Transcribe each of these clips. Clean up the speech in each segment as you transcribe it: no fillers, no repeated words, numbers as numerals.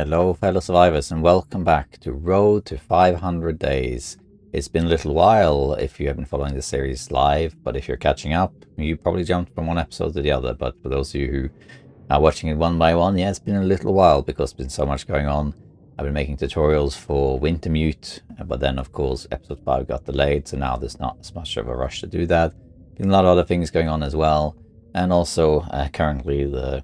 Hello fellow survivors and welcome back to Road to 500 Days. It's been a little while if you haven't following the series live, but if you're catching up, you probably jumped from one episode to the other. But for those of you who are watching it one by one, yeah, it's been a little while because there's been so much going on. I've been making tutorials for Wintermute, but then of course episode 5 got delayed, so now there's not as much of a rush to do that. Been a lot of other things going on as well, and also currently the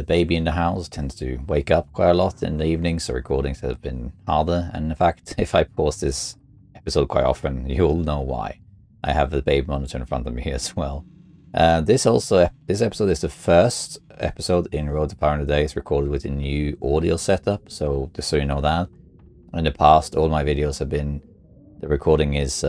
baby in the house tends to wake up quite a lot in the evening, so recordings have been harder. And in fact, if I pause this episode quite often, you'll know why. I have the baby monitor in front of me as well. This episode is the first episode in Road to 500 Days recorded with a new audio setup, so just so you know that. In the past, all my videos have been, the recording is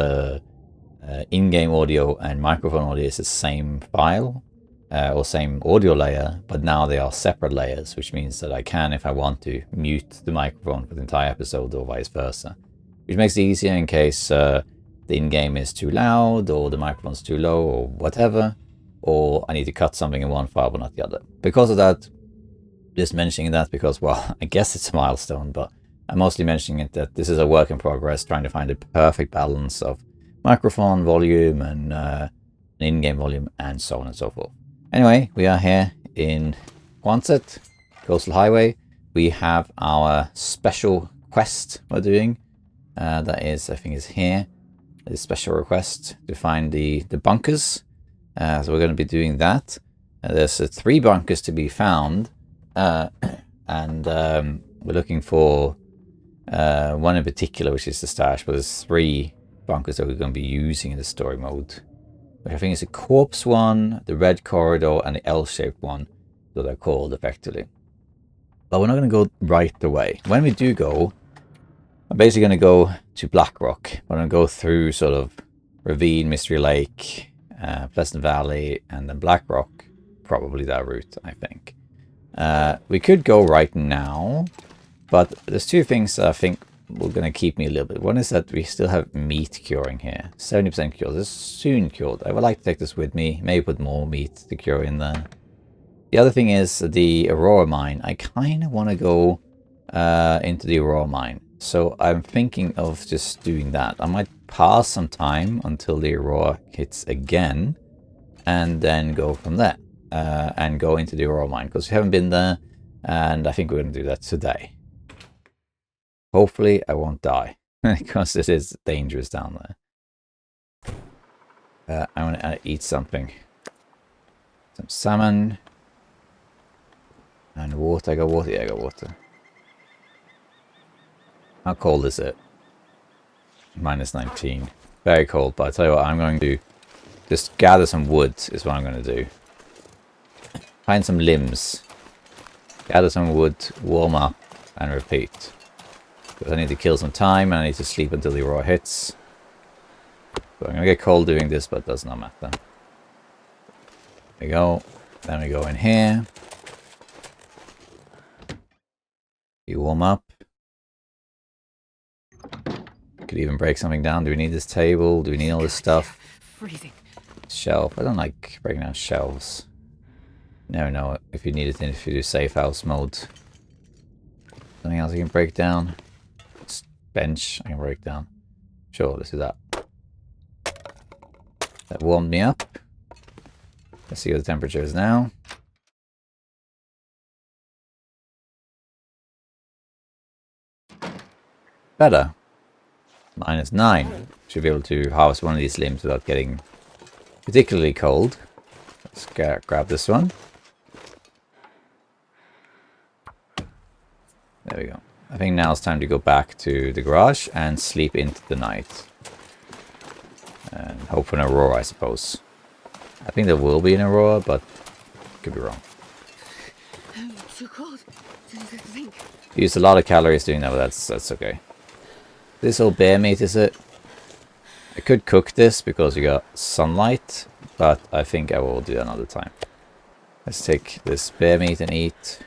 in-game audio and microphone audio is the same file. Or same audio layer, but now they are separate layers, which means that I can, if I want to, mute the microphone for the entire episode or vice versa, which makes it easier in case the in-game is too loud or the microphone's too low or whatever, or I need to cut something in one file but not the other. Because of that, just mentioning that because, well, I guess it's a milestone, but I'm mostly mentioning it that this is a work in progress, trying to find the perfect balance of microphone volume and in-game volume and so on and so forth. Anyway, we are here in Quisbert, Coastal Highway. We have our special quest we're doing. That is, I think, is here. A special request to find the bunkers. So we're going to be doing that. There's 3 bunkers to be found. And we're looking for one in particular, which is the stash. But there's 3 bunkers that we're going to be using in the story mode. I think it's a corpse one, the red corridor, and the L-shaped one, so they're called effectively. But we're not going to go right away. When we do go, I'm basically going to go to Blackrock. We're going to go through sort of Ravine, Mystery Lake, Pleasant Valley, and then Blackrock. Probably that route, I think. We could go right now, but there's 2 things that I think will going to keep me a little bit. One is that we still have meat curing here. 70% cured. This is soon cured. I would like to take this with me. Maybe put more meat to cure in there. The other thing is the Aurora mine. I kind of want to go into the Aurora mine. So I'm thinking of just doing that. I might pass some time until the Aurora hits again. And then go from there. And go into the Aurora mine. Because we haven't been there. And I think we're going to do that today. Hopefully I won't die, because it is dangerous down there. I want to eat something. Some salmon. And water. I got water? Yeah, I got water. How cold is it? -19. Very cold, but I tell you what, I'm going to just gather some wood is what I'm going to do. Find some limbs. Gather some wood, warm up, and repeat. Because I need to kill some time and I need to sleep until the Aurora hits. So I'm going to get cold doing this, but it does not matter. There we go. Then we go in here. You warm up. Could even break something down. Do we need this table? Do we need all this stuff? Freezing. Shelf. I don't like breaking down shelves. Never know if you need it if you do safe house mode. Something else you can break down. Bench I can break down. Sure, let's do that. That warmed me up. Let's see what the temperature is now. Better. -9. Should be able to harvest one of these limbs without getting particularly cold. Let's grab this one. There we go. I think now it's time to go back to the garage and sleep into the night. And hope for an Aurora, I suppose. I think there will be an Aurora, but could be wrong. Too cold. Think. Used a lot of calories doing that, but that's okay. This all bear meat, is it? I could cook this because you got sunlight, but I think I will do that another time. Let's take this bear meat and eat.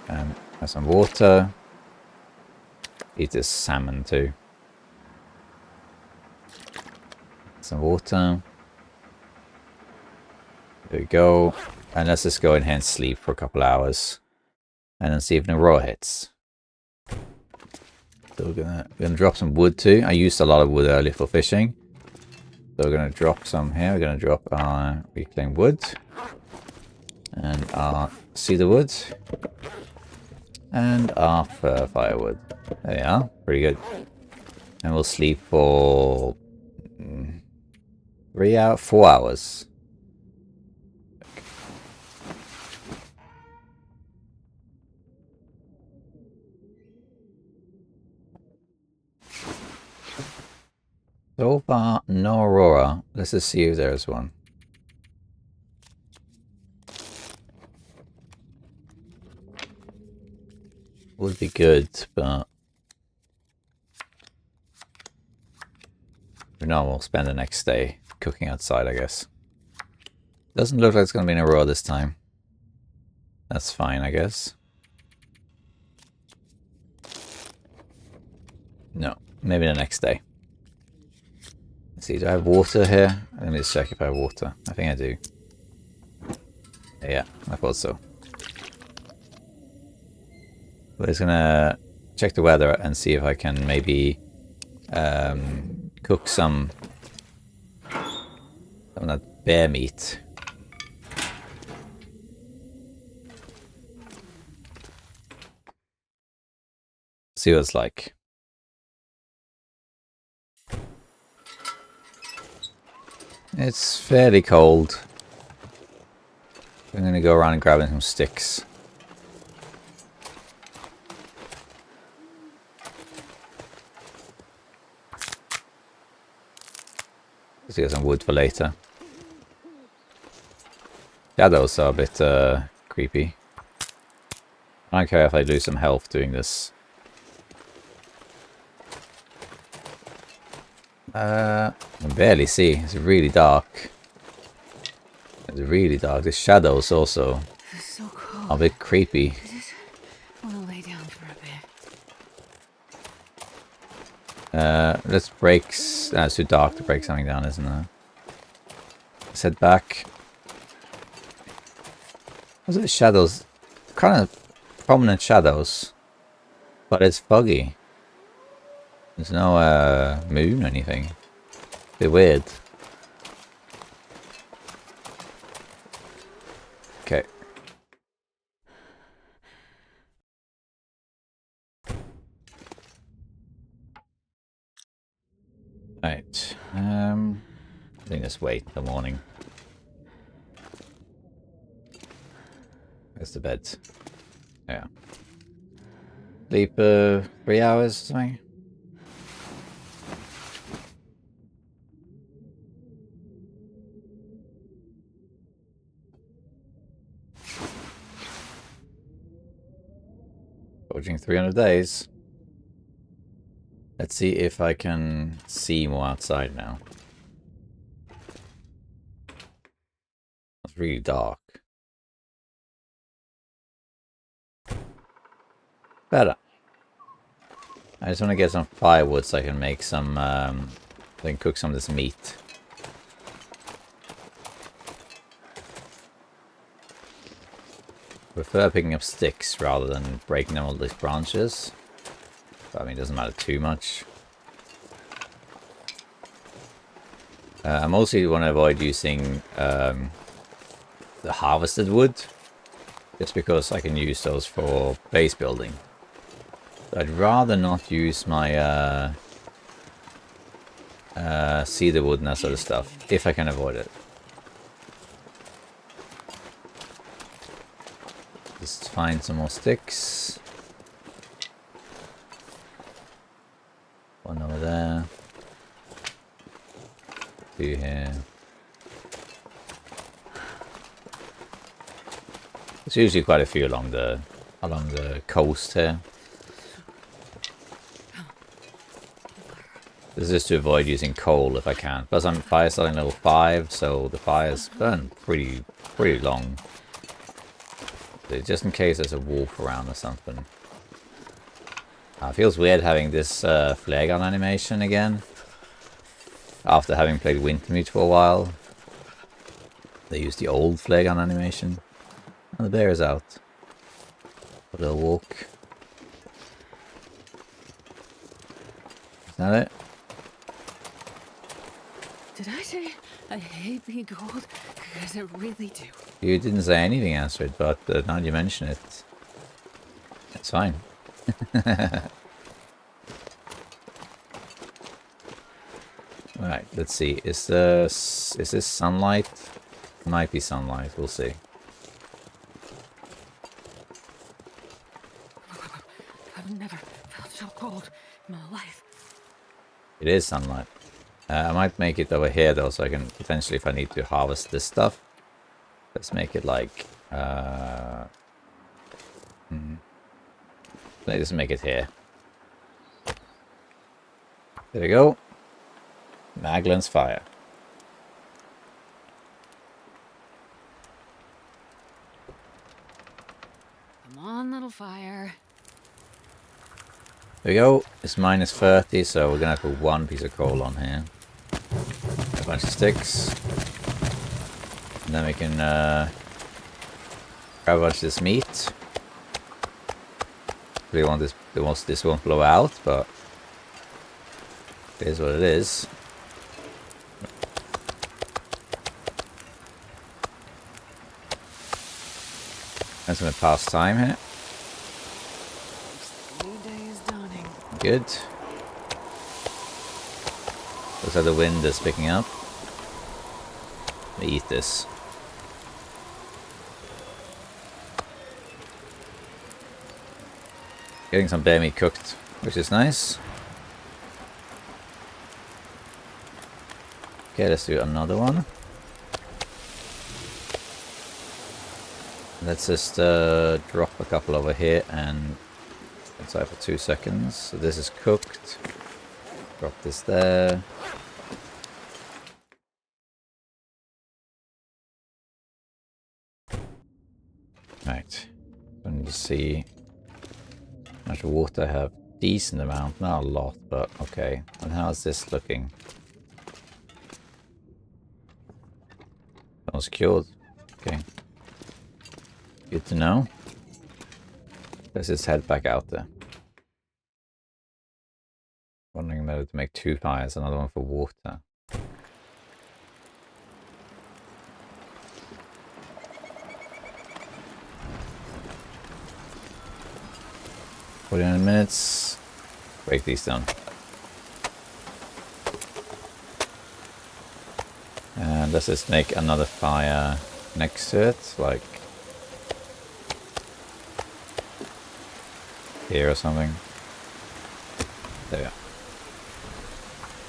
And have some water. Eat this salmon too. Some water. There we go. And let's just go in here and sleep for a couple hours. And then see if an Aurora hits. So we're gonna drop some wood too. I used a lot of wood earlier for fishing. So we're gonna drop some here. We're gonna drop reclaimed wood. And cedar wood. And firewood. There we are. Pretty good. And we'll sleep for 4 hours. So far, no Aurora. Let's just see if there's one. Would be good, but for now we'll spend the next day cooking outside, I guess. Doesn't look like it's going to be an Aurora this time. That's fine, I guess. No, maybe the next day. Let's see, do I have water here? Let me just check if I have water. I think I do. Yeah, I thought so. We're just gonna check the weather and see if I can maybe cook some of that bear meat. See what it's like. It's fairly cold. I'm gonna go around and grabbing some sticks. Let's get some wood for later. Shadows are a bit creepy. I don't care if I lose some health doing this. I can barely see. It's really dark. It's really dark. The shadows also So cold. are a bit creepy. I just want to lay down for a bit. Let's break. It's too dark to break something down, isn't it? Let's head back. Those are the shadows. Kind of prominent shadows. But it's foggy. There's no moon or anything. Bit weird. Okay. Right. I think let's wait till morning. Where's the bed? Yeah. Sleep 3 hours or something. Approaching 300 days. Let's see if I can see more outside now. It's really dark. Better. I just want to get some firewood so I can make some, so I can cook some of this meat. Prefer picking up sticks rather than breaking them all these branches. But, I mean, it doesn't matter too much. I mostly want to avoid using the harvested wood, just because I can use those for base building. I'd rather not use my cedar wood and that sort of stuff, if I can avoid it. Just find some more sticks. One over there. 2 here. There's usually quite a few along the coast here. This is just to avoid using coal if I can. Plus I'm fire starting level 5, so the fires burn pretty long. Just in case there's a wolf around or something. It feels weird having this flare gun animation again. After having played Wintermute for a while. They use the old flare gun animation. And the bear is out. But they'll walk. Is that it? Did I say I hate being cold? Because I really do. You didn't say anything, Astrid, but now you mention it, it's fine. Alright, let's see. Is this sunlight? Might be sunlight, we'll see. I've never felt so cold in my life. It is sunlight. I might make it over here though, so I can potentially, if I need to harvest this stuff. Let's make it like, let's just make it here. There we go. Maglan's fire. Come on, little fire. There we go. It's minus 30, so we're gonna have to put one piece of coal on here. A bunch of sticks. And then we can grab a bunch of this meat. We want this won't blow out, but it is what it is. That's gonna pass time here. New day is dawning. Good. Looks like the wind is picking up. Let me eat this. Getting some bear meat cooked, which is nice. Okay, let's do another one. Let's just drop a couple over here and inside for 2 seconds. So this is cooked. Drop this there. Right. I need to see how much water I have. Decent amount, not a lot, but okay. And how's this looking? Almost cured. Okay. Good to know. Let's just head back out there. Wondering whether to make 2 fires, another one for water. Minutes. Break these down. And let's just make another fire next to it, like here or something. There we go.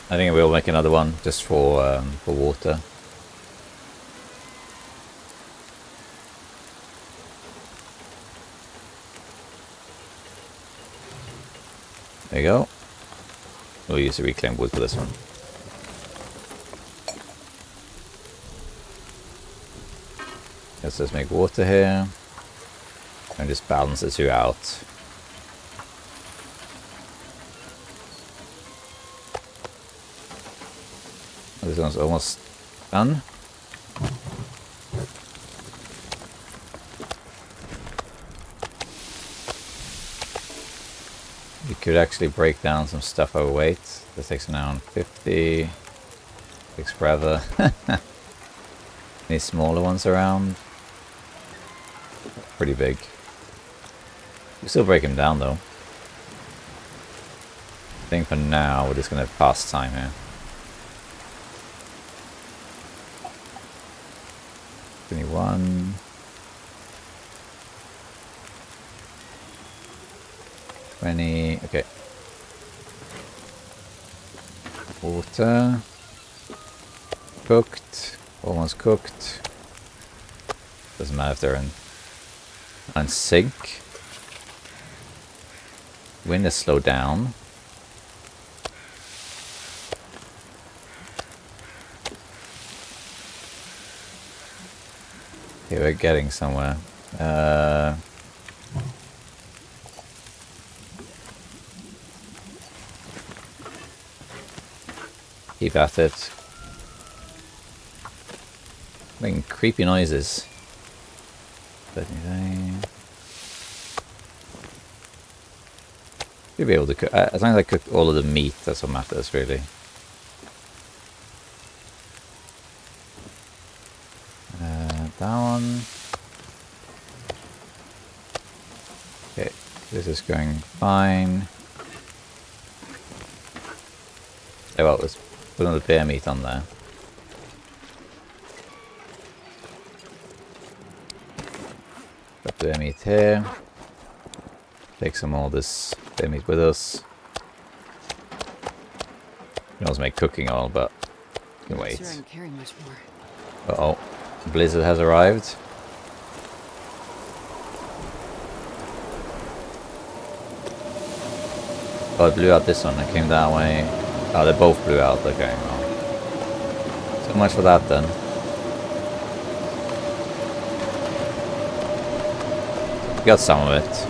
I think we'll make another one just for water. There you go. We'll use the reclaimed wood for this one. Let's just make water here. And just balance the two out. This one's almost done. You could actually break down some stuff over weight. This takes now on 50. Takes forever. Any smaller ones around? Pretty big. We still break them down though. I think for now we're just gonna pass time here. 21. 20. Okay. Water. Cooked. Almost cooked. Doesn't matter if they're in sync. Wind is slowed down. Okay, we're getting somewhere. Keep at it. Making creepy noises. Should be able to cook. As long as I cook all of the meat, that's what matters, really. That one. Okay, this is going fine. Oh well, let's put another bear meat on there. Got bear meat here. Take some more of this bear meat with us. You can also make cooking oil, but you can wait. Sure, I can carry much more. Uh-oh. Blizzard has arrived. Oh, it blew out this one. It came that way. Oh, they both blew out. Okay, well. So much for that, then. Got some of it.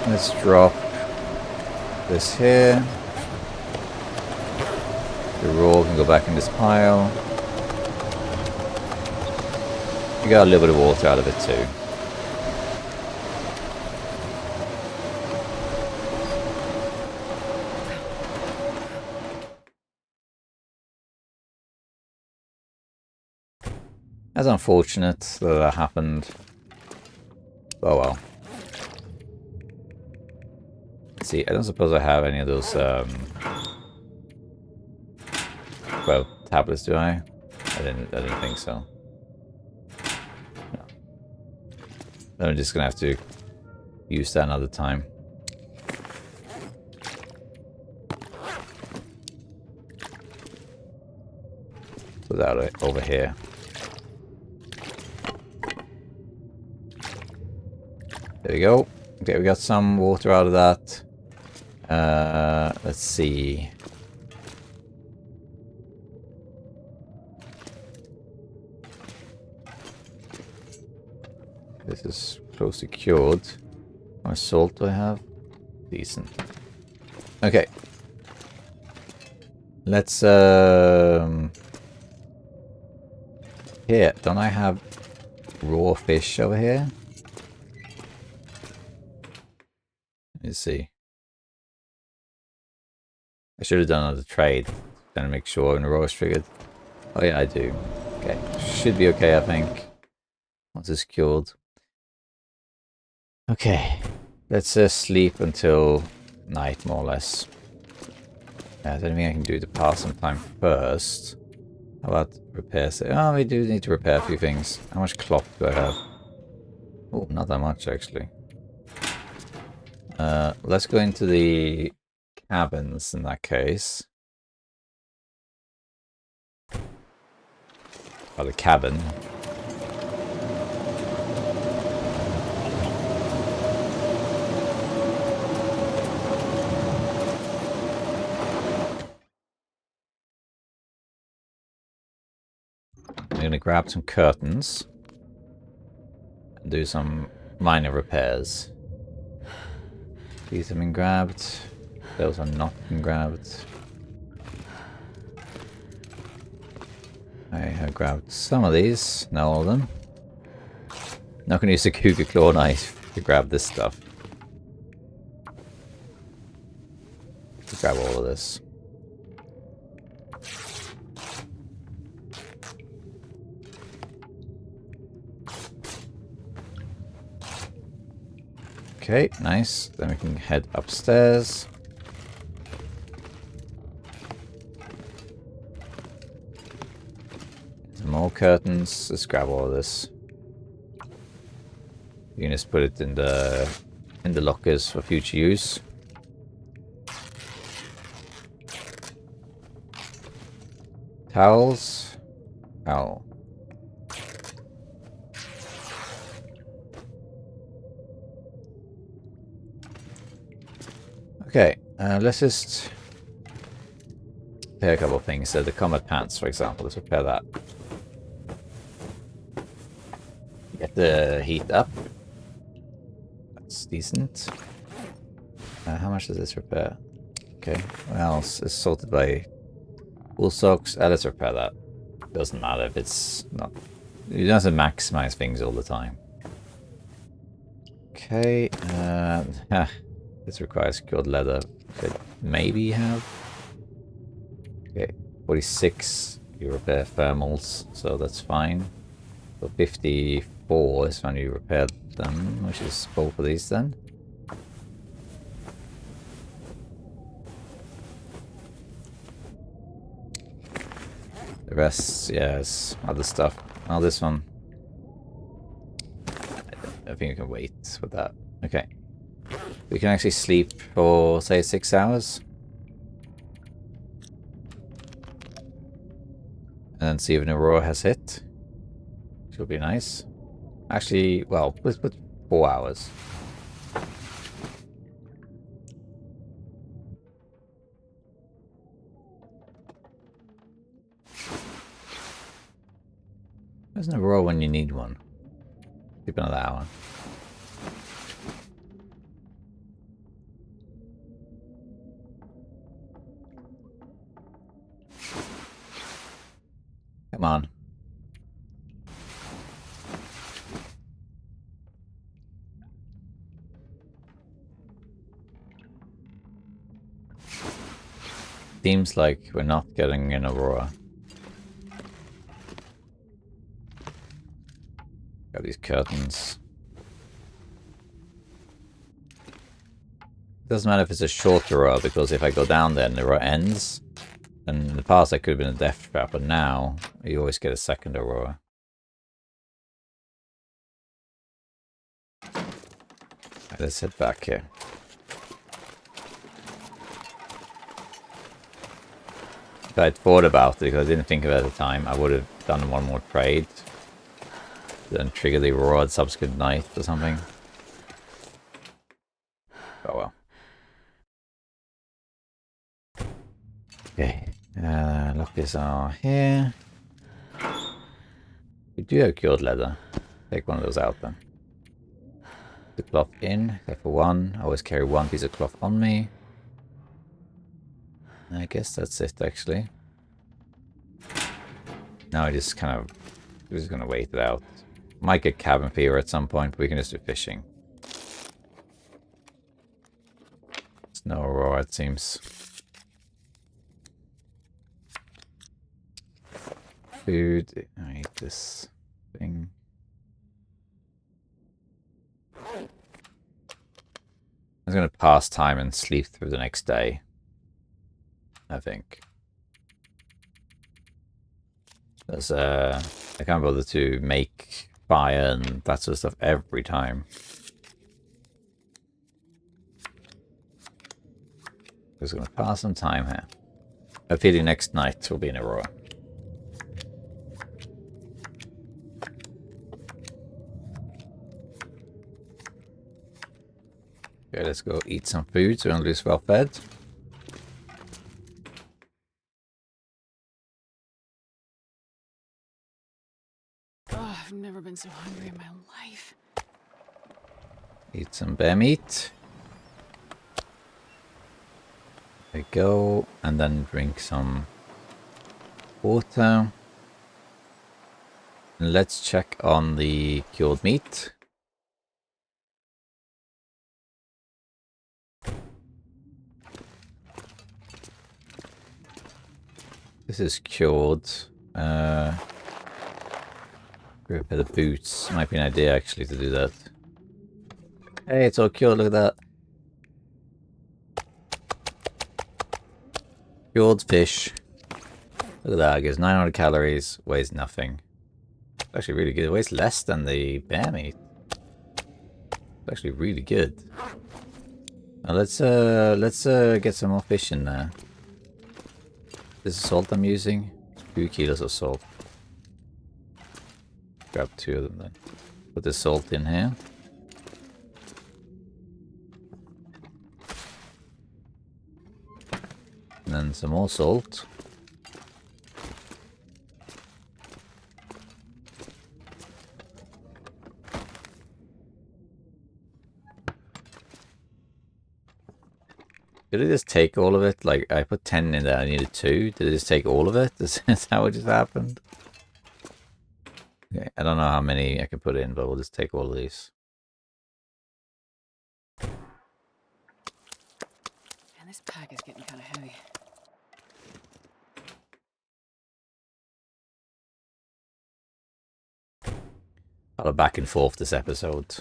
Let's drop this here. The raw can go back in this pile. You got a little bit of water out of it too. That's unfortunate that happened. Oh well. Let's see, I don't suppose I have any of those well, tablets, do I? I didn't think so. No. Then I'm just gonna have to use that another time. Put that over here. There we go. Okay, we got some water out of that. Let's see. This is close to cured. How much salt do I have? Decent. Okay. Let's here, don't I have raw fish over here? Let's see. I should have done another trade. Gonna make sure when the raw is triggered. Oh yeah, I do. Okay. Should be okay, I think. Once it's cured. Okay. Let's sleep until night, more or less. Yeah, is there anything I can do to pass some time first? How about repairs? Oh, we do need to repair a few things. How much cloth do I have? Oh, not that much, actually. Let's go into the cabins in that case. Oh, the cabin. I'm going to grab some curtains and do some minor repairs. These have been grabbed. Those are not been grabbed. I have grabbed some of these, not all of them. Not going to use the cougar claw knife to grab this stuff. To grab all of this. Okay, nice. Then we can head upstairs. Some more curtains. Let's grab all of this. You can just put it in the lockers for future use. Towels. Towel. Okay, let's just repair a couple of things. So the combat pants, for example, let's repair that. Get the heat up. That's decent. How much does this repair? Okay, what else is sorted by wool socks? Let's repair that. Doesn't matter if it's not. You don't have to maximize things all the time. Okay, this requires cured leather. Could maybe have. Okay, 46 you repair thermals, so that's fine. So 54 is when you repair them, which is both of these then. The rest, yes, other stuff. Oh, this one. I think you can wait with that. Okay. We can actually sleep for, say, 6 hours. And then see if an Aurora has hit. Should be nice. Actually, well, let's put 4 hours. There's an Aurora when you need one. Keep another hour. Come on. Seems like we're not getting an Aurora. Got these curtains. Doesn't matter if it's a short Aurora, because if I go down there and the Aurora ends, then in the past that could have been a death trap, but now you always get a second Aurora. Right, let's head back here. If I'd thought about it, because I didn't think of it at the time, I would have done one more trade. Then trigger the Aurora at subsequent night or something. Oh well. Okay. Lockers are here. We do have cured leather. Take one of those out then. The cloth in, except for one. I always carry one piece of cloth on me. I guess that's it actually. Now I just kind of... we're just gonna wait it out. Might get cabin fever at some point, but we can just do fishing. There's no Aurora, it seems. Food. I eat this thing. I'm just gonna pass time and sleep through the next day, I think. There's I can't bother to make fire and that sort of stuff every time. Just gonna pass some time here. Hopefully next night will be an Aurora. Okay, let's go eat some food so Andrew's well fed. Oh, I've never been so hungry in my life. Eat some bear meat. There we go. And then drink some water. And let's check on the cured meat. This is cured. Repair the boots. Might be an idea actually to do that. Hey, it's all cured, look at that. Cured fish. Look at that, it gives 900 calories, weighs nothing. It's actually really good. It weighs less than the bear meat. It's actually really good. Now let's get some more fish in there. This is salt I'm using. 2 kilos of salt. Grab 2 of them then. Put the salt in here. And then some more salt. Did it just take all of it? Like, I put 10 in there, I needed 2. Did it just take all of it? Is that what just happened? Okay, I don't know how many I can put in, but we'll just take all of these. And this pack is getting kind of heavy. A lot of back and forth this episode.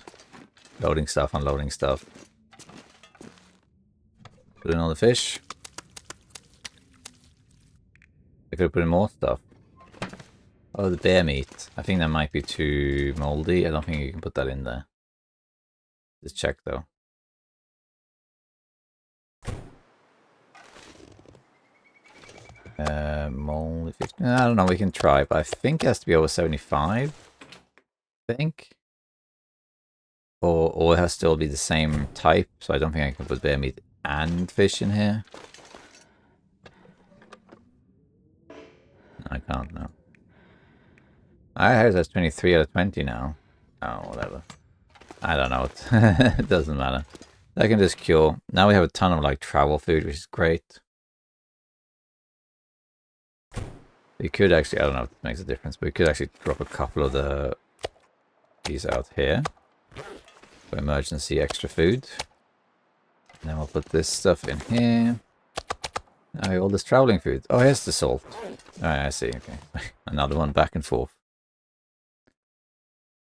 Loading stuff, unloading stuff. Put in all the fish. I could have put in more stuff. Oh, the bear meat. I think that might be too moldy. I don't think you can put that in there. Just check though. Moldy 15. I don't know, we can try, but I think it has to be over 75. I think. Or it has to all be the same type, so I don't think I can put bear meat and fish in here. I can't now. I have that's 23 out of 20 now. Oh, whatever. I don't know. It doesn't matter. I can just cure. Now we have a ton of like travel food, which is great. We could actually, I don't know if it makes a difference, but we could actually drop a couple of these out here for emergency extra food. And then we'll put this stuff in here. Now all this traveling food. Oh, here's the salt. Alright, I see. Okay. Another one back and forth.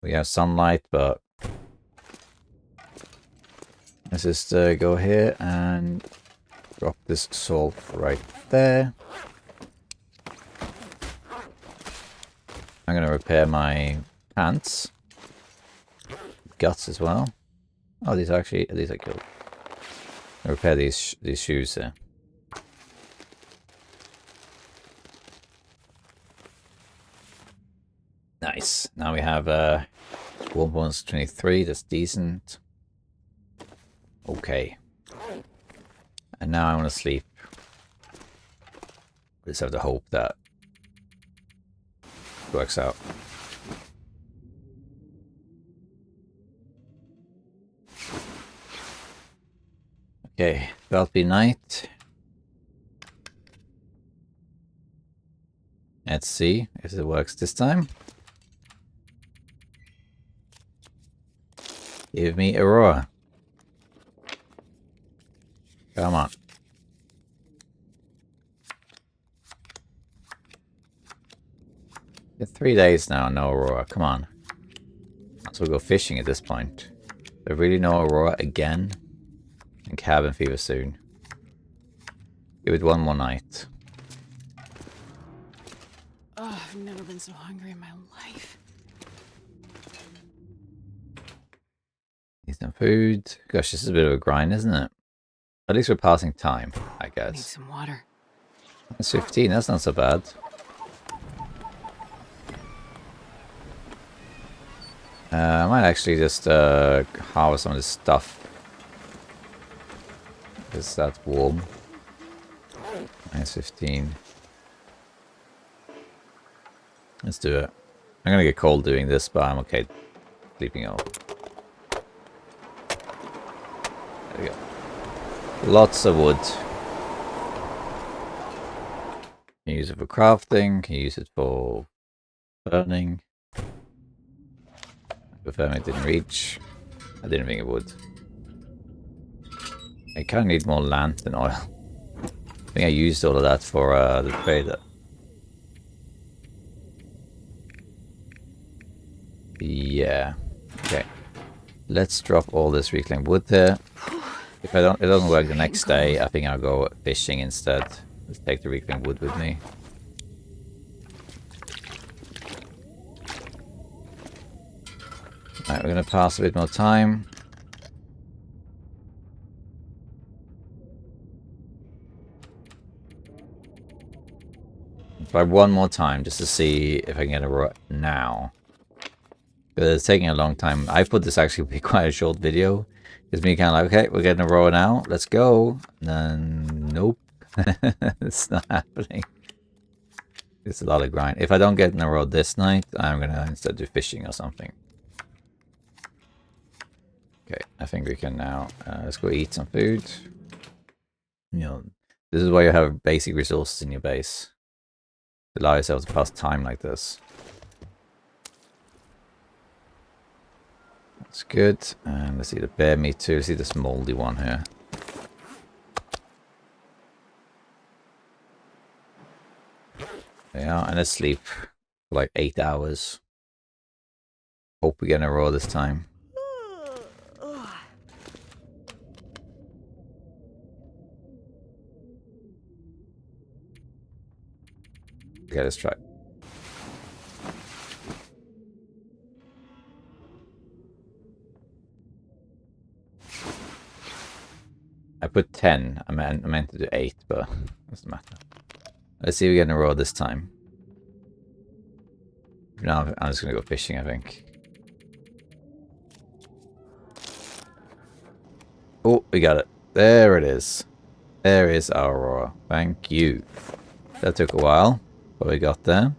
We have sunlight, but let's just go here and drop this salt right there. I'm going to repair my pants. Guts as well. Oh, these are good. I'll repair these shoes there. Nice. Now we have 1.23. That's decent. Okay. And now I want to sleep. We just have to hope that it works out. Okay, that'll be night. Let's see if it works this time. Give me Aurora. Come on. It's 3 days now, no Aurora. Come on. So we'll go fishing at this point. There really no Aurora again. And cabin fever soon. Give it one more night. Oh, I've never been so hungry in my life. Need some food. Gosh, this is a bit of a grind, isn't it? At least we're passing time, I guess. Need some water. That's 15, that's not so bad. I might actually just harvest some of this stuff. Because that's warm. Minus 15. Let's do it. I'm gonna get cold doing this, but I'm okay sleeping over. There we go. Lots of wood. Can use it for crafting, can use it for burning. Prefer it didn't reach. I didn't think it would. I kind of need more lantern oil. I think I used all of that for the trader. Yeah. Okay. Let's drop all this reclaimed wood there. If it doesn't work the next day, I think I'll go fishing instead. Let's take the reclaimed wood with me. Alright, we're gonna pass a bit more time. Try one more time just to see if I can get a row now. But it's taking a long time. I put this actually be quite a short video. It's me kind of like, okay, we're getting a row now. Let's go. And then, nope. It's not happening. It's a lot of grind. If I don't get in a row this night, I'm going to instead do fishing or something. Okay, I think we can now. Let's go eat some food. You know, this is why you have basic resources in your base to allow yourself to pass time like this. That's good. And let's see the bear meat too. Let's see this moldy one here. Yeah, and let's sleep for like 8 hours. Hope we get an Aurora this time. Okay, let's try. I put 10. I meant to do 8, but it doesn't matter. Let's see if we get an Aurora this time. Now I'm just going to go fishing, I think. Oh, we got it. There it is. There is our Aurora. Thank you. That took a while, but we got there.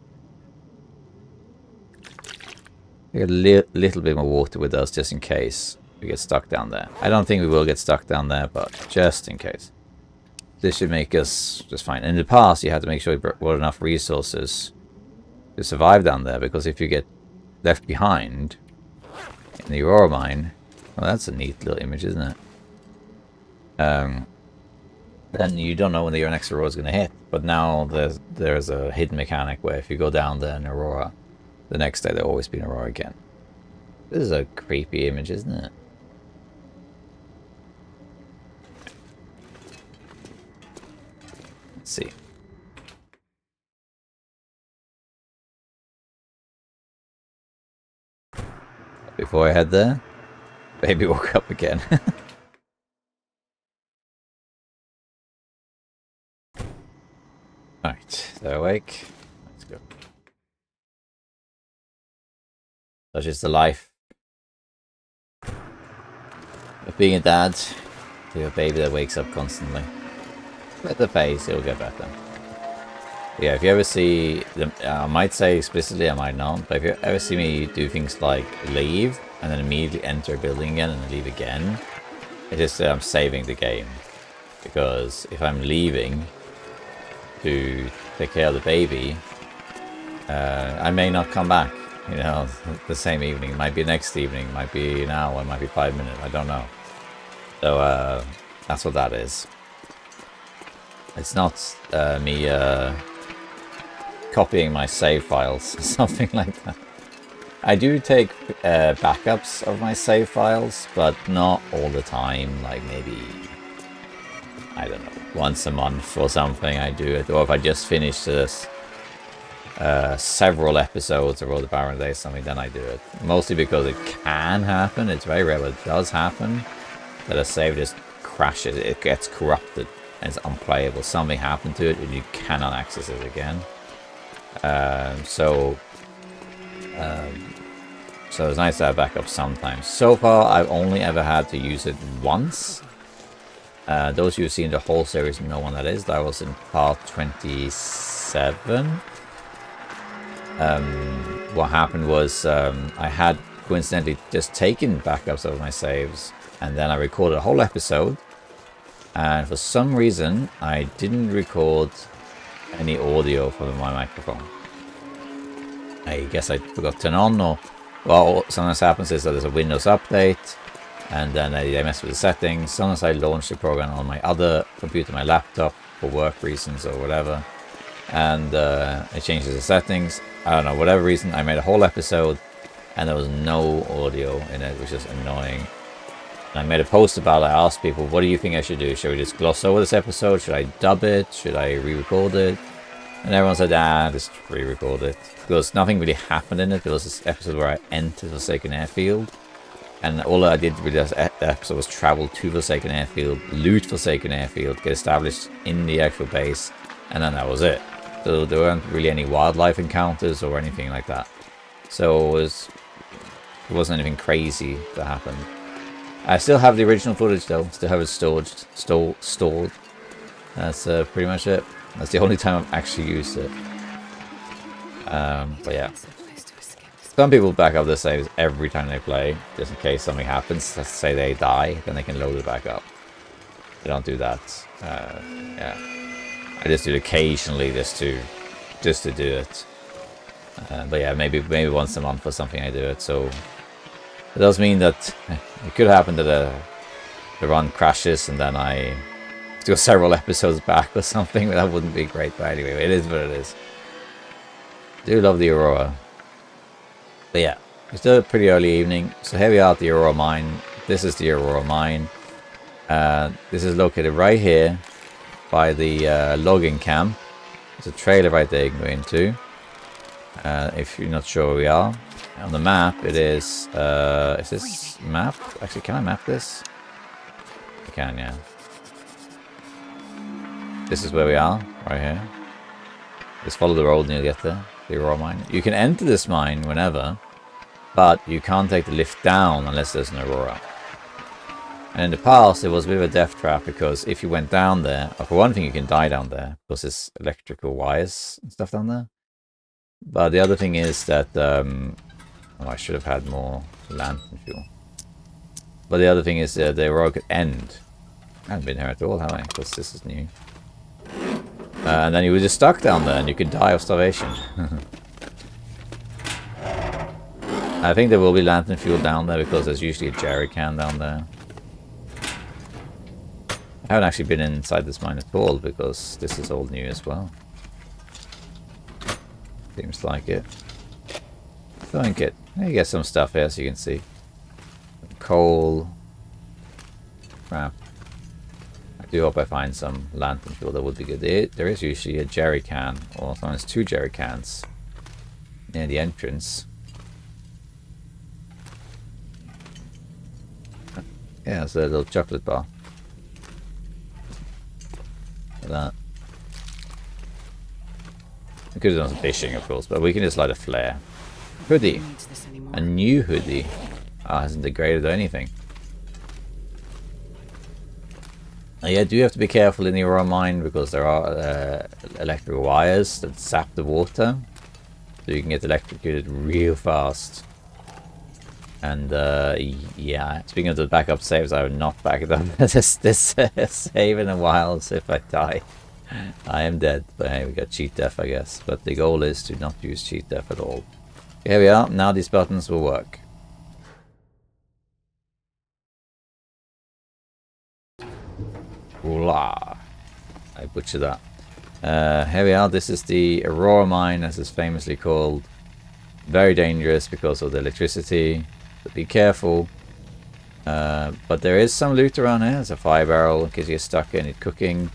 We got a little bit more water with us just in case we get stuck down there. I don't think we will get stuck down there, but just in case. This should make us just fine. In the past, you had to make sure you brought enough resources to survive down there, because if you get left behind in the Aurora mine, well, that's a neat little image, isn't it? Then you don't know when your next Aurora is going to hit. But now there's a hidden mechanic where if you go down there in Aurora, the next day there'll always be an Aurora again. This is a creepy image, isn't it? Let's see. Before I head there, baby woke up again. Alright, they're awake. Let's go. Such is the life of being a dad to a baby that wakes up constantly. Let the face, it'll get better. Yeah, if you ever see them, I might say explicitly, I might not, but if you ever see me do things like leave and then immediately enter a building again and then leave again, it is I'm saving the game. Because if I'm leaving to take care of the baby, I may not come back, you know, the same evening. It might be next evening, it might be an hour, it might be 5 minutes, I don't know. So that's what that is. It's not me copying my save files or something like that. I do take backups of my save files, but not all the time, like maybe, I don't know, once a month or something I do it, or if I just finished this several episodes of Road to 500 Days something, then I do it. Mostly because it can happen, it's very rare, but it does happen, that a save just crashes, it gets corrupted, and it's unplayable, something happened to it, and you cannot access it again. So it's nice to have backup sometimes. So far, I've only ever had to use it once. Those who've seen the whole series know when that is. That was in part 27. What happened was I had coincidentally just taken backups of my saves, and then I recorded a whole episode. And for some reason, I didn't record any audio from my microphone. I guess I forgot to turn on, or well, sometimes happens is that there's a Windows update, and then they mess with the settings. Sometimes I launch the program on my other computer, my laptop, for work reasons or whatever, and it changes the settings. I don't know, whatever reason, I made a whole episode, and there was no audio in it, which is annoying. And I made a post about it. I asked people, what do you think I should do? Should we just gloss over this episode? Should I dub it? Should I re-record it? And everyone said, just re-record it. Because nothing really happened in it. There was this episode where I entered Forsaken Airfield. And all I did with this episode was travel to Forsaken Airfield, loot Forsaken Airfield, get established in the actual base, and then that was it. So there weren't really any wildlife encounters or anything like that. So it wasn't anything crazy that happened. I still have the original footage though, still have it stored. That's pretty much it. That's the only time I've actually used it. But yeah. Some people back up their saves every time they play, just in case something happens. Let's say they die, then they can load it back up. I don't do that. Yeah, I just do it occasionally just to do it. But yeah, maybe once a month or something I do it. So it does mean that it could happen that the run crashes and then I do several episodes back or something. That wouldn't be great, but anyway, it is what it is. Do love the Aurora. But yeah, it's still a pretty early evening. So here we are at the Aurora mine. This is the Aurora mine. This is located right here by the logging camp. There's a trailer right there you can go into. If you're not sure where we are. On the map it is this map? Actually, can I map this? I can, yeah. This is where we are, right here. Just follow the road and you'll get there. The Aurora mine. You can enter this mine whenever, but you can't take the lift down unless there's an Aurora. And in the past, it was a bit of a death trap because if you went down there, for one thing, you can die down there because there's electrical wires and stuff down there. But the other thing is that I should have had more lantern fuel. But the other thing is the Aurora could end. I haven't been here at all, have I? Because this is new. And then you were just stuck down there and you could die of starvation. I think there will be lantern fuel down there because there's usually a jerry can down there. I haven't actually been inside this mine at all because this is all new as well. Seems like it. Think it. You get some stuff here so you can see. Coal. Crap. I do hope I find some lantern fuel. That would be good. There is usually a jerry can, or sometimes 2 jerry cans near the entrance. Yeah, it's a little chocolate bar. Look at that. We could have done some fishing, of course, but we can just light a flare. Hoodie. A new hoodie. Hasn't degraded or anything. Yeah, do you have to be careful in the Aurora mine because there are electrical wires that zap the water. So you can get electrocuted real fast. And yeah, speaking of the backup saves, I would not back it up this save in a while, so if I die, I am dead. But hey, we got cheat death, I guess. But the goal is to not use cheat death at all. Here we are. Now these buttons will work. Voila. I butchered that. Here we are. This is the Aurora mine, as it's famously called. Very dangerous because of the electricity. But be careful. But there is some loot around here. There's a fire barrel in case you get stuck in it cooking.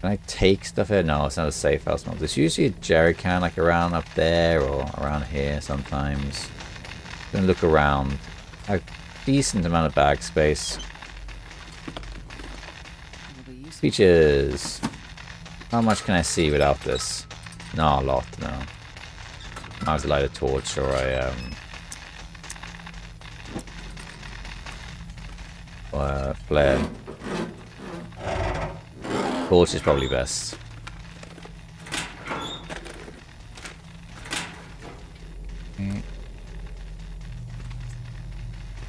Can I take stuff here? No, it's not a safe house mode. There's usually a jerry can like around up there or around here sometimes. Then look around. A decent amount of bag space. Features. How much can I see without this? No, a lot, no. I have to light a torch or a flare. Torch is probably best.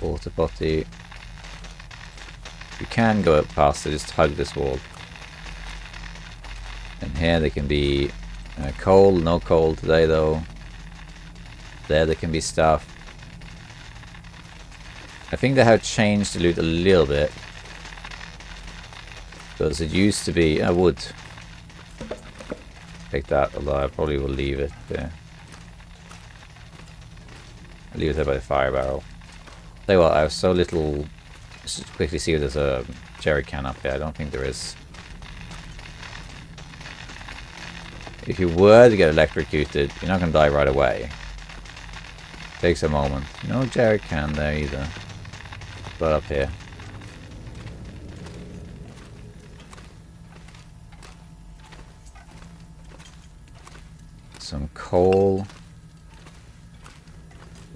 Water potty. You can go up past it, just hug this wall. And here there can be coal, no coal today though. There can be stuff. I think they have changed the loot a little bit. Because it used to be wood. Take that, although I probably will leave it there. I'll leave it there by the fire barrel. Tell you what, I have so little. Let's just quickly see if there's a jerry can up here. I don't think there is. If you were to get electrocuted, you're not going to die right away. Takes a moment. No jerry can there either. But up here. Some coal.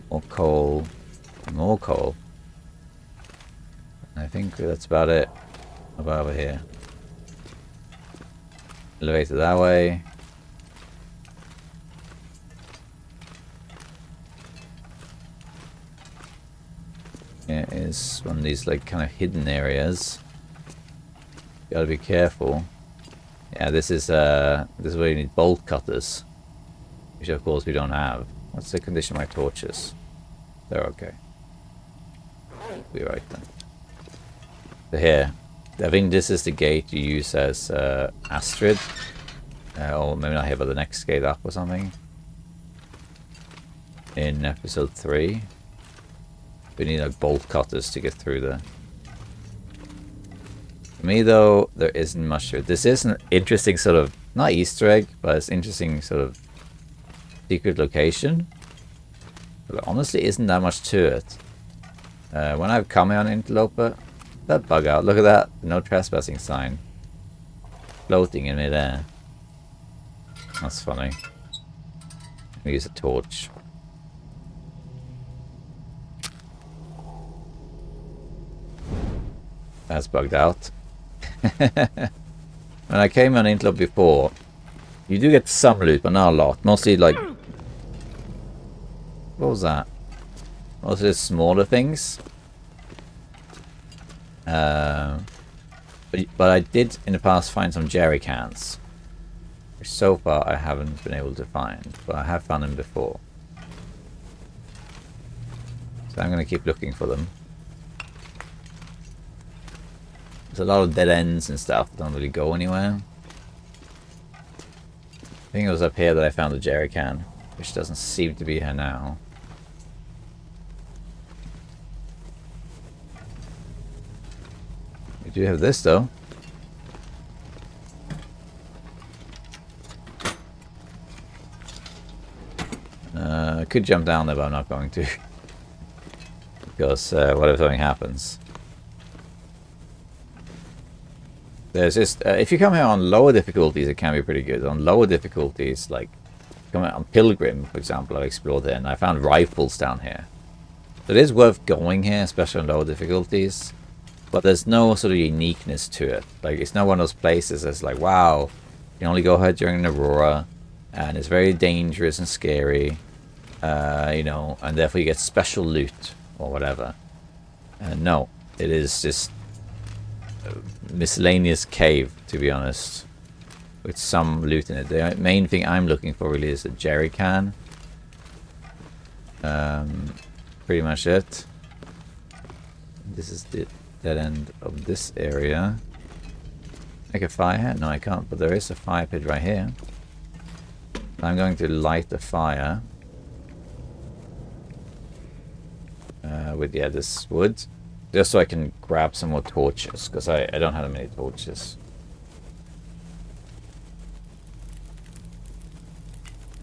More coal. More coal. I think that's about it. About over here. Elevator that way. It is one of these like kind of hidden areas. Gotta be careful. Yeah, this is where you need bolt cutters, which of course we don't have. What's the condition of my torches? They're okay. Be right then. So here, I think this is the gate you use as Astrid, or maybe not here, but the next gate up or something. In episode 3, we need like bolt cutters to get through there. For me though, there isn't much to it. This is an interesting sort of, not Easter egg, but it's interesting sort of secret location. But there honestly isn't that much to it. When I've come on Interloper, that bug out. Look at that. No trespassing sign. Floating in midair. That's funny. We use a torch. That's bugged out. When I came on Interloper before, you do get some loot, but not a lot. Mostly like... What was that? Mostly smaller things. But I did in the past find some jerry cans, which so far I haven't been able to find, but I have found them before. So I'm going to keep looking for them. There's a lot of dead ends and stuff that don't really go anywhere. I think it was up here that I found the jerry can, which doesn't seem to be here now. We do have this though. I could jump down there, but I'm not going to. Because what if something happens? There's just, if you come here on lower difficulties, it can be pretty good. On lower difficulties, like coming on Pilgrim, for example, I've explored there, and I found rifles down here. So it is worth going here, especially on lower difficulties. But there's no sort of uniqueness to it. Like, it's not one of those places that's like, wow, you can only go here during an Aurora, and it's very dangerous and scary, you know, and therefore you get special loot or whatever. No, it is just miscellaneous cave, to be honest, with some loot in it. The main thing I'm looking for really is a jerry can. Pretty much it. This is the dead end of this area. Make a fire here? No, I can't, but there is a fire pit right here. I'm going to light the fire with this wood. Just so I can grab some more torches, because I don't have that many torches.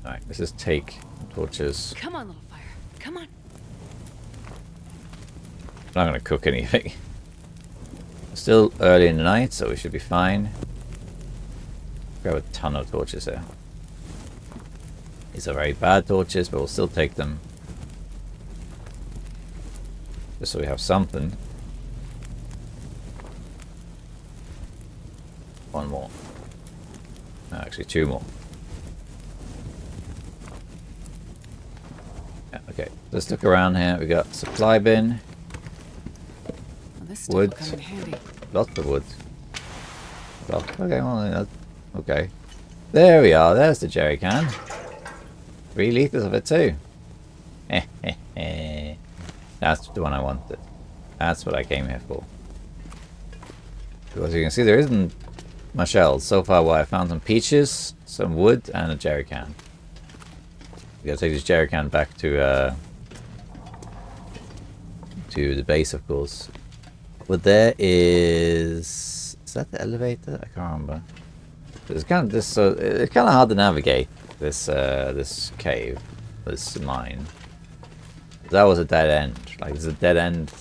Alright, let's just take torches. Come on, little fire. Come on. I'm not going to cook anything. It's still early in the night, so we should be fine. Grab a ton of torches here. These are very bad torches, but we'll still take them. Just so we have something. One more. No, actually, two more. Yeah, okay. Let's look around here. We got supply bin. Well, this stuff Wood. will come in handy. Lots of wood. Well, okay, well, okay. There we are. There's the jerry can. 3 litres of it too. That's the one I wanted. That's what I came here for. As you can see, there isn't much else. So far, I found some peaches, some wood, and a jerry can. We gotta take this jerry can back to the base, of course. But there is that the elevator? I can't remember. It's kind of this. So it's kind of hard to navigate this this cave, this mine. That was a dead end. Like, there's a dead end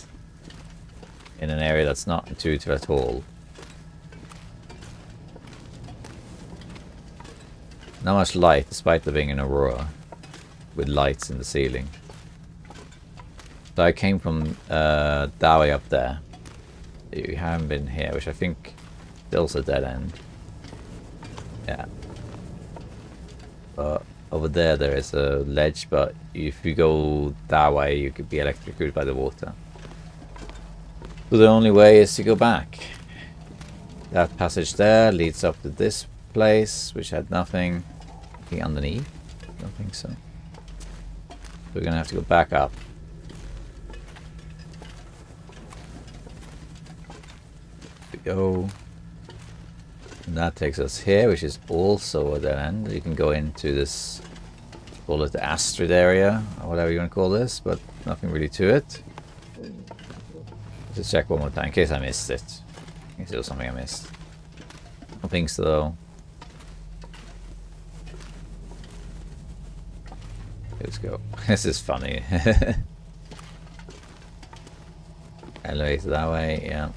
in an area that's not intuitive at all. Not much light, despite there being an Aurora with lights in the ceiling. So I came from that way up there. You haven't been here, which I think is also a dead end. Yeah. But over there is a ledge, but if you go that way, you could be electrocuted by the water. So the only way is to go back. That passage there leads up to this place, which had nothing. Anything underneath? I don't think so. We're gonna have to go back up. Here we go. And that takes us here, which is also a dead end. You can go into this, call it the Astrid area, or whatever you want to call this, but nothing really to it. Let's check one more time, in case I missed it. In case there was something I missed. I don't think so, though. Let's go. This is funny. Elevator that way, yeah.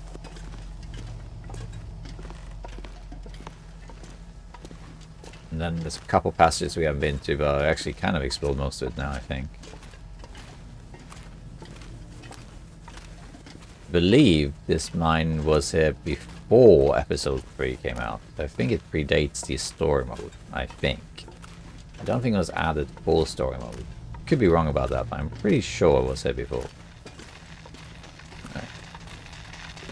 And then there's a couple passages we haven't been to, but I actually kind of explored most of it now, I think. I believe this mine was here before episode 3 came out. I think it predates the story mode, I think. I don't think it was added for story mode. Could be wrong about that, but I'm pretty sure it was here before. Right.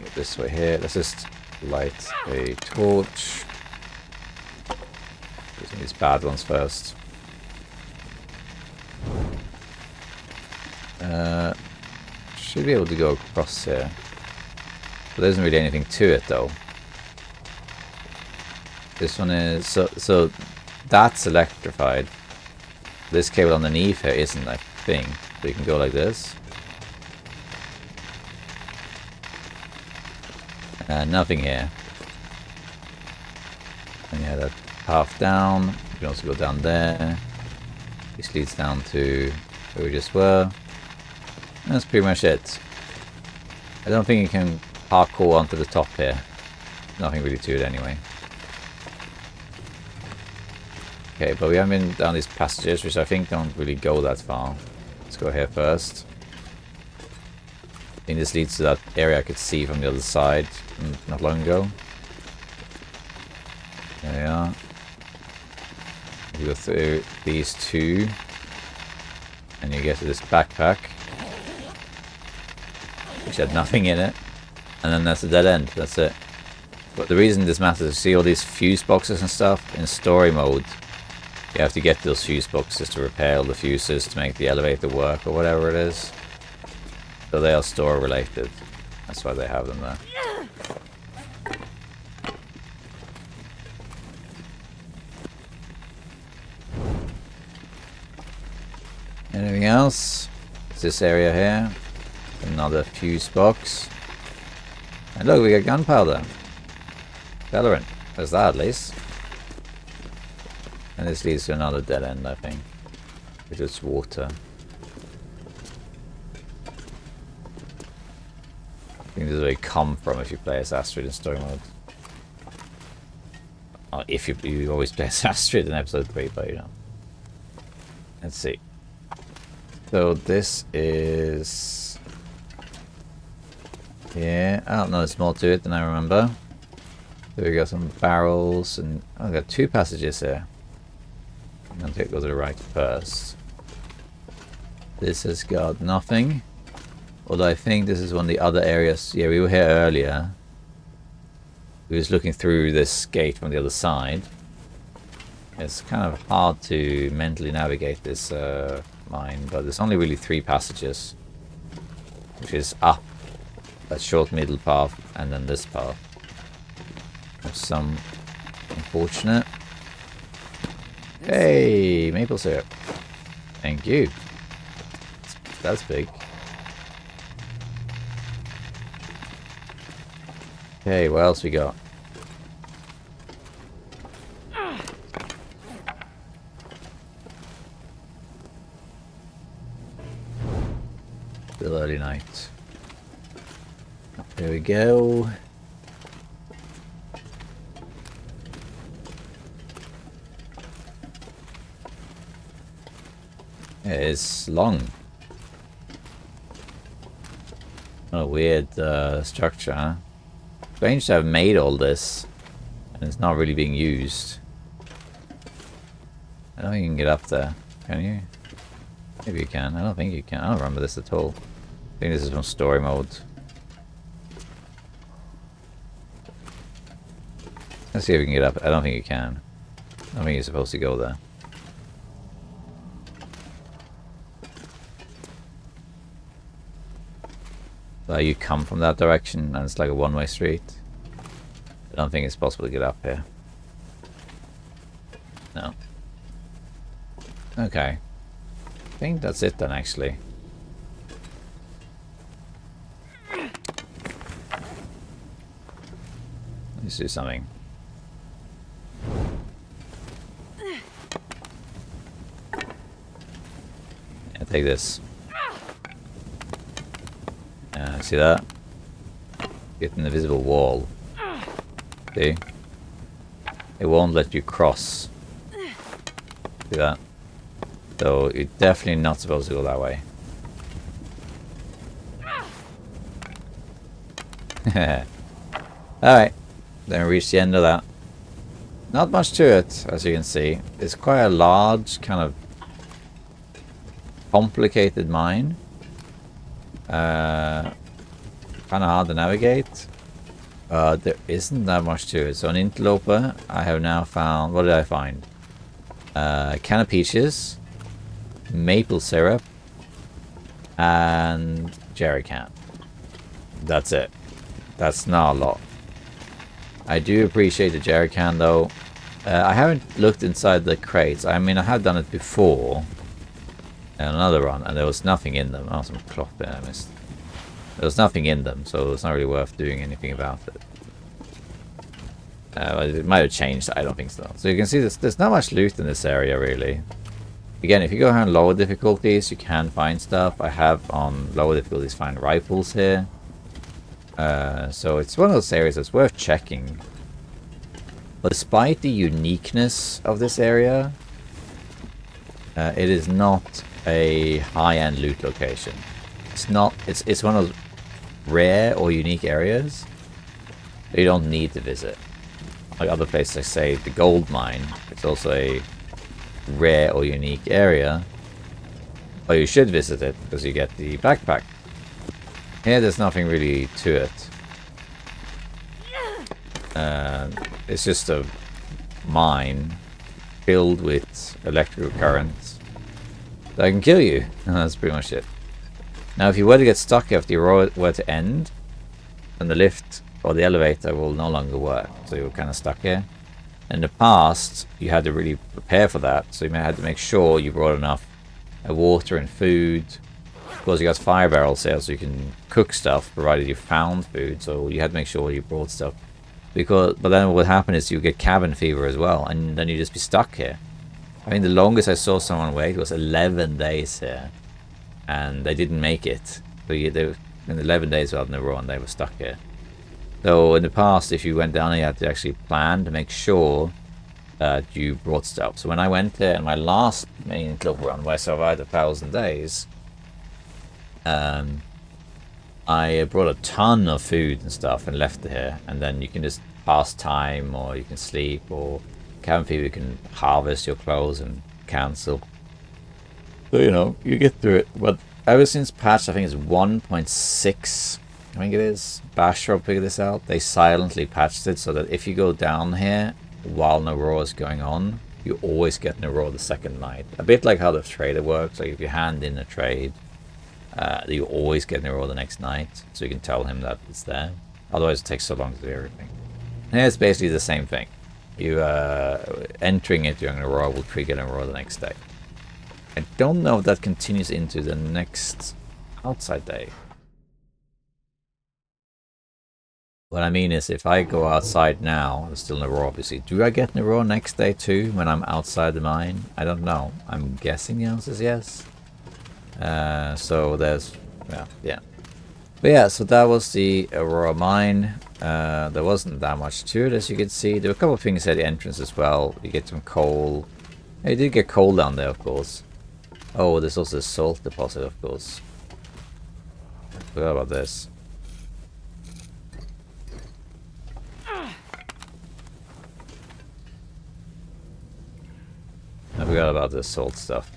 Go this way here. Let's just light a torch. Using these bad ones first. Should be able to go across here. But there isn't really anything to it though. This one is so that's electrified. This cable underneath here isn't, I think. So you can go like this. Nothing here. And you have that path down. You can also go down there. This leads down to where we just were. And that's pretty much it. I don't think you can parkour onto the top here. Nothing really to it anyway. Okay, but we haven't been down these passages, which I think don't really go that far. Let's go here first. I think this leads to that area I could see from the other side not long ago. There we are. You go through these two, and you get to this backpack, which had nothing in it, and then that's a dead end. That's it. But the reason this matters is, see all these fuse boxes and stuff in story mode. You have to get those fuse boxes to repair all the fuses to make the elevator work or whatever it is. So they are store related. That's why they have them there. Anything else? It's this area here. Another fuse box. And look, we got gunpowder. Valorant. There's that at least. And this leads to another dead end, I think. Which is water. I think this is where you come from if you play as Astrid in story mode. Oh, if you always play as Astrid in episode 3, but you know. Let's see. So this is... yeah, oh no, there's more to it than I remember. So we got some barrels and... oh, we got 2 passages here. I'm going to go to the right first. This has got nothing. Although I think this is one of the other areas. Yeah, we were here earlier. We was looking through this gate from the other side. It's kind of hard to mentally navigate this mine, but there's only really 3 passages. Which is up that short middle path and then this path. There's some unfortunate. Hey, maple syrup. Thank you. That's big. Okay, what else we got? Still early night. There we go. It is long. What a weird structure, huh? Strange to have made all this and it's not really being used. I don't think you can get up there, can you? Maybe you can. I don't think you can. I don't remember this at all. I think this is from story mode. Let's see if we can get up. I don't think you can. I don't think you're supposed to go there. So you come from that direction and it's like a one-way street. I don't think it's possible to get up here. No. Okay. I think that's it then, actually. Let's do something. Yeah, take this. See that? Get an invisible wall. See? It won't let you cross. See that? So you're definitely not supposed to go that way. Alright. Then we reach the end of that. Not much to it, as you can see. It's quite a large, kind of complicated mine. Kind of hard to navigate. There isn't that much to it. So an interloper, I have now found... What did I find? A can of peaches, maple syrup, and jerry can. That's it. That's not a lot. I do appreciate the jerry can though. I haven't looked inside the crates. I mean, I have done it before. And another run, and there was nothing in them. Oh, some cloth there I missed. There was nothing in them, so it's not really worth doing anything about it. It might have changed, I don't think so. So you can see there's not much loot in this area, really. Again, if you go on lower difficulties, you can find stuff. I have on lower difficulties find rifles here. So it's one of those areas that's worth checking. But despite the uniqueness of this area, it is not a high-end loot location. It's not. It's one of those rare or unique areas that you don't need to visit. Like other places, like say the gold mine, it's also a rare or unique area. But you should visit it because you get the backpack. Here, there's nothing really to it. It's just a mine filled with electrical currents that can kill you. And that's pretty much it. Now, if you were to get stuck here, if the Aurora were to end, then the lift or the elevator will no longer work. So you're kind of stuck here. In the past, you had to really prepare for that. So you may have to make sure you brought enough water and food. Of course, you got fire barrels here, so you can cook stuff, provided you found food. So you had to make sure you brought stuff. But then what would happen is you get cabin fever as well, and then you just be stuck here. I mean, the longest I saw someone wait was 11 days here. And they didn't make it. So they were in 11 days without Aurora, and they were stuck here. So in the past, if you went down here, you had to actually plan to make sure that you brought stuff. So when I went there in my last main club run, where I survived 1,000 days, I brought a ton of food and stuff and left it here. And then you can just pass time, or you can sleep, or cabin fever, you can harvest your clothes and cancel. So, you know, you get through it. But ever since patch, I think it's 1.6, I think it is, Basher figured this out. They silently patched it so that if you go down here while Aurora is going on, you always get Aurora the second night. A bit like how the trader works. Like if you hand in a trade, you always get Aurora the next night. So you can tell him that it's there. Otherwise it takes so long to do everything. And it's basically the same thing. You entering it during Aurora will trigger Aurora the next day. I don't know if that continues into the next outside day. What I mean is, if I go outside now, there's still Aurora obviously. Do I get Aurora next day too, when I'm outside the mine? I don't know. I'm guessing the answer is yes. So there's... yeah. But yeah, so that was the Aurora mine. There wasn't that much to it, as you can see. There were a couple of things at the entrance as well. You get some coal. You did get coal down there, of course. Oh, there's also a salt deposit, of course. I forgot about this. I forgot about the salt stuff.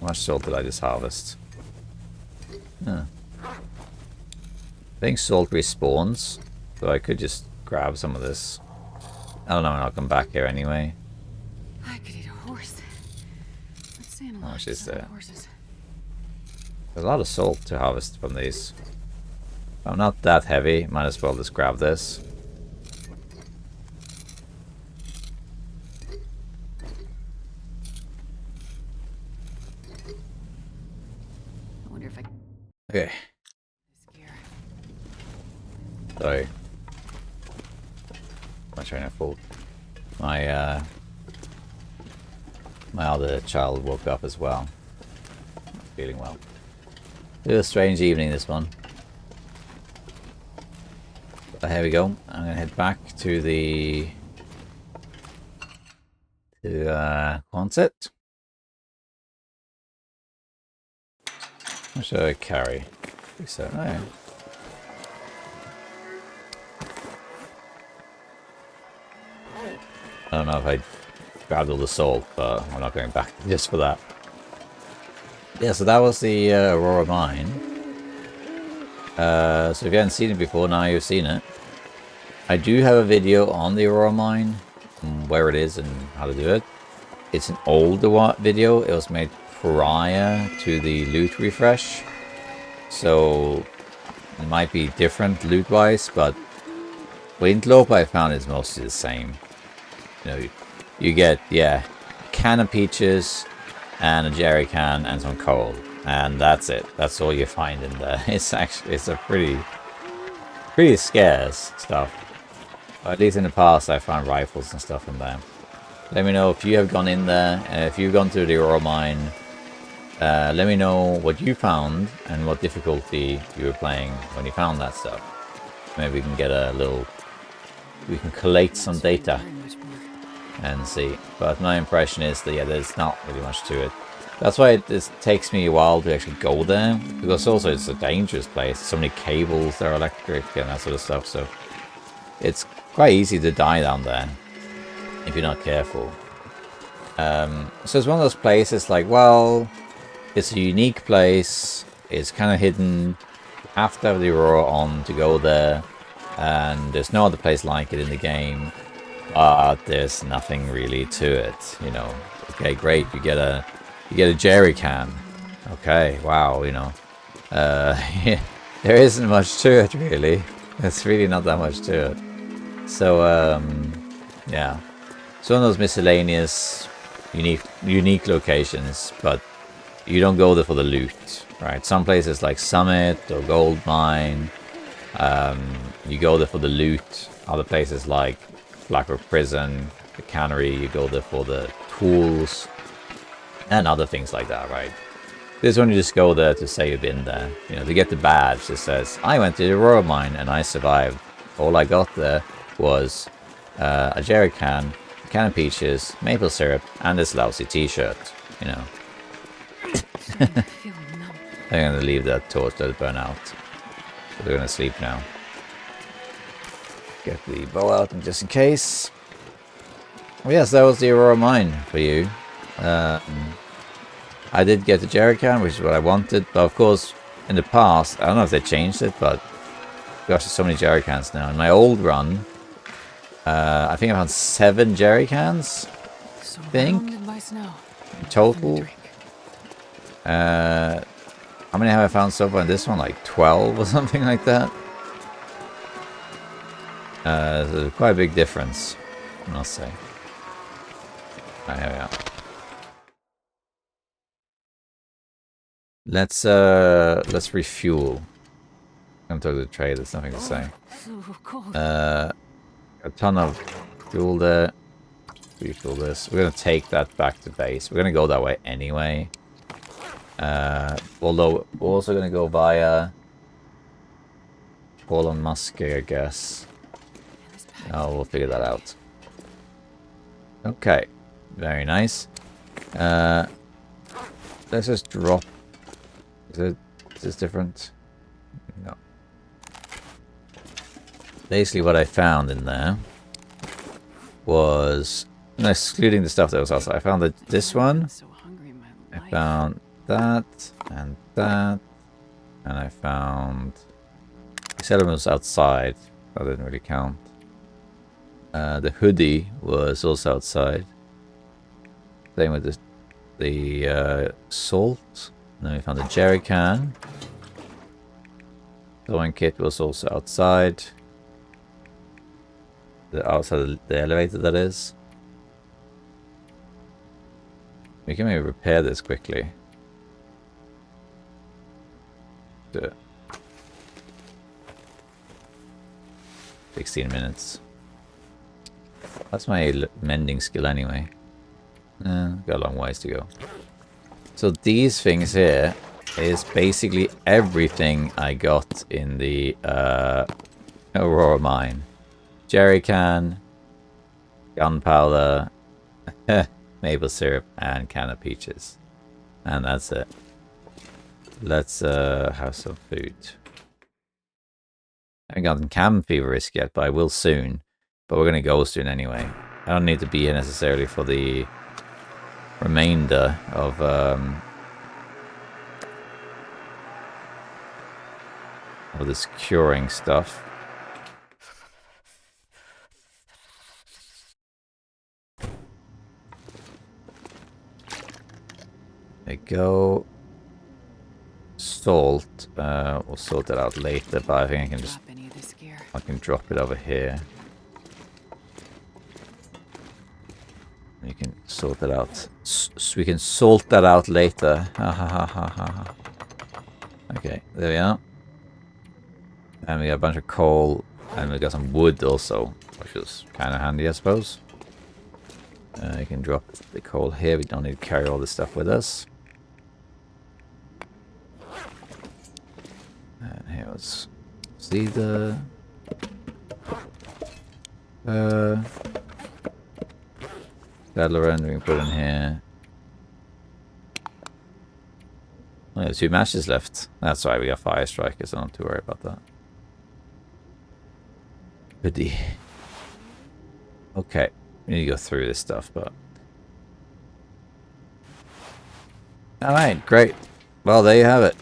How much salt did I just harvest? Huh. I think salt respawns, so I could just grab some of this. I don't know when I'll come back here anyway. I could eat a horse. Let's say How much is there? horses. There's a lot of salt to harvest from these. I'm not that heavy. Might as well just grab this. I wonder if I can Okay. Sorry. My train of thought. My other child woke up as well. Not feeling well. It was a strange evening, this one. But here we go. I'm gonna head back to the Quonset. What should I carry? So, oh yeah. I don't know if I grabbed all the salt, but I'm not going back just for that. Yeah, so that was the Aurora mine. So if you haven't seen it before, now you've seen it. I do have a video on the Aurora mine, where it is and how to do it. It's an older video. It was made prior to the loot refresh. So it might be different loot-wise, but Windlope I found is mostly the same. You know, you get, yeah, a can of peaches and a jerry can and some coal, and that's it. That's all you find in there. It's a pretty scarce stuff. Or at least in the past I found rifles and stuff in there. Let me know if you have gone in there, if you've gone through the Aurora mine. Let me know what you found and what difficulty you were playing when you found that stuff. Maybe we can get we can collate some data and see. But my impression is that, yeah, there's not really much to it. That's why it takes me a while to actually go there, because also it's a dangerous place. So many cables that are electric and that sort of stuff, so it's quite easy to die down there if you're not careful. So it's one of those places like, well, it's a unique place, it's kind of hidden, you have to have the Aurora on to go there, and there's no other place like it in the game. But there's nothing really to it, you know. Okay, great, you get a jerry can. Okay, wow, you know. Yeah, there isn't much to it really. There's really not that much to it. So yeah. It's one of those miscellaneous unique locations, but you don't go there for the loot, right? Some places like Summit or Gold Mine, you go there for the loot. Other places like Blackrock Prison, the Cannery, you go there for the tools and other things like that, right? This one you just go there to say you've been there, you know, to get the badge that says I went to the Aurora mine and I survived. All I got there was a jerry can, a can of peaches, maple syrup, and this lousy t-shirt, you know. I'm gonna leave that torch, let it burn out. So they're gonna sleep now. Get the bow out just in case. Well, yes, that was the Aurora mine for you. I did get the jerry can, which is what I wanted, but of course, in the past, I don't know if they changed it, but gosh, there's so many jerry cans now. In my old run, I think I found 7 jerry cans. I think in total. How many have I found so far in this one? Like 12 or something like that. So quite a big difference, I must say. Right, here we are. Let's refuel. I'm talking to the trade. There's nothing to say. A ton of fuel there. Refuel this. We're gonna take that back to base. We're gonna go that way anyway. Although we're also gonna go via Paul and Muskie, I guess. Oh, we'll figure that out. Okay, very nice. Let's just drop. Is this different? No. Basically, what I found in there was, excluding the stuff that was outside. I found that this one. I found that and that, and I found. He said it was outside. That didn't really count. The hoodie was also outside. Same with the salt. And then we found a jerry can. Sewing kit was also outside. Outside of the elevator, that is. We can maybe repair this quickly. Do it. 16 minutes. That's my mending skill anyway. Got a long ways to go. So these things here is basically everything I got in the Aurora mine. Jerry can, gunpowder, maple syrup, and can of peaches. And that's it. Let's have some food. I haven't gotten cabin fever risk yet, but I will soon. But we're going to go soon anyway. I don't need to be here necessarily for the remainder of this curing stuff. There we go. Salt. We'll sort it out later, but I think I can just drop it over here. We can sort it out. We can salt that out later. Okay, there we are. And we got a bunch of coal, and we got some wood also, which is kind of handy, I suppose. You can drop the coal here. We don't need to carry all this stuff with us. And here let's see the saddle around we can put in here. Oh, there's 2 matches left. That's right, we got fire strikers, so don't have to worry about that. Goodie. Okay, we need to go through this stuff, but alright, great. Well, there you have it.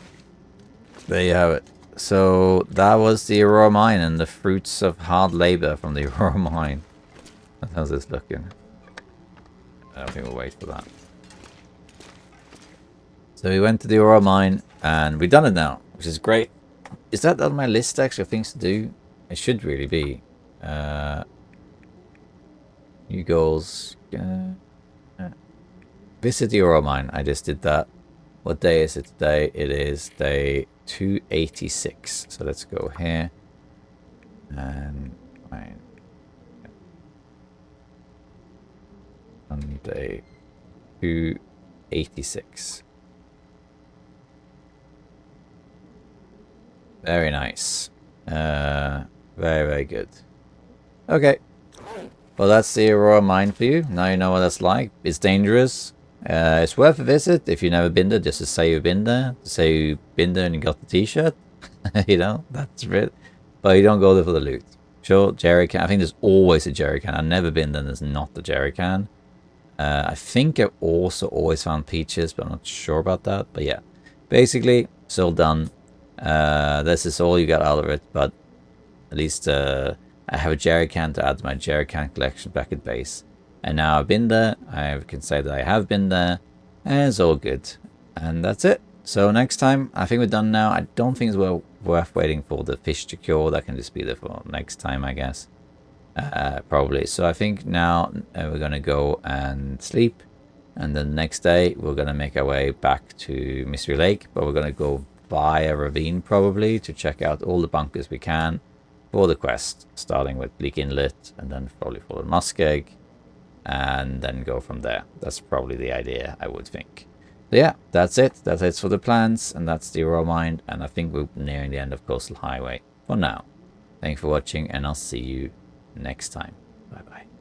There you have it. So that was the Aurora mine and the fruits of hard labor from the Aurora mine. How's this looking? I don't think we'll wait for that. So we went to the Aurora mine and we've done it now, which is great. Is that on my list actually of things to do? It should really be. New goals. Visit the Aurora mine. I just did that. What day is it today? It is day 286. So let's go here. And mine. On day 286. Very nice. Very, very good. Okay. Well, that's the Aurora mine for you. Now you know what that's like. It's dangerous. It's worth a visit if you've never been there, just to say you've been there. To say you've been there and you got the t-shirt. You know, that's it. But you don't go there for the loot. Sure, jerry can. I think there's always a jerry can. I've never been there and there's not the jerry can. I think I've also always found peaches, but I'm not sure about that. But yeah, basically, it's all done. This is all you got out of it, but at least I have a jerry can to add to my jerry can collection back at base. And now I've been there, I can say that I have been there, and it's all good. And that's it. So next time, I think we're done now. I don't think it's worth waiting for the fish to cure. That can just be there for next time, I guess. Probably. So I think now we're going to go and sleep. And then the next day, we're going to make our way back to Mystery Lake. But we're going to go via ravine, probably, to check out all the bunkers we can for the quest. Starting with Bleak Inlet, and then probably follow Muskeg. And then go from there. That's probably the idea, I would think. So yeah, that's it. That's it for the plans, and that's the Aurora mine. And I think we're nearing the end of Coastal Highway for now. Thanks for watching, and I'll see you next time. Bye bye.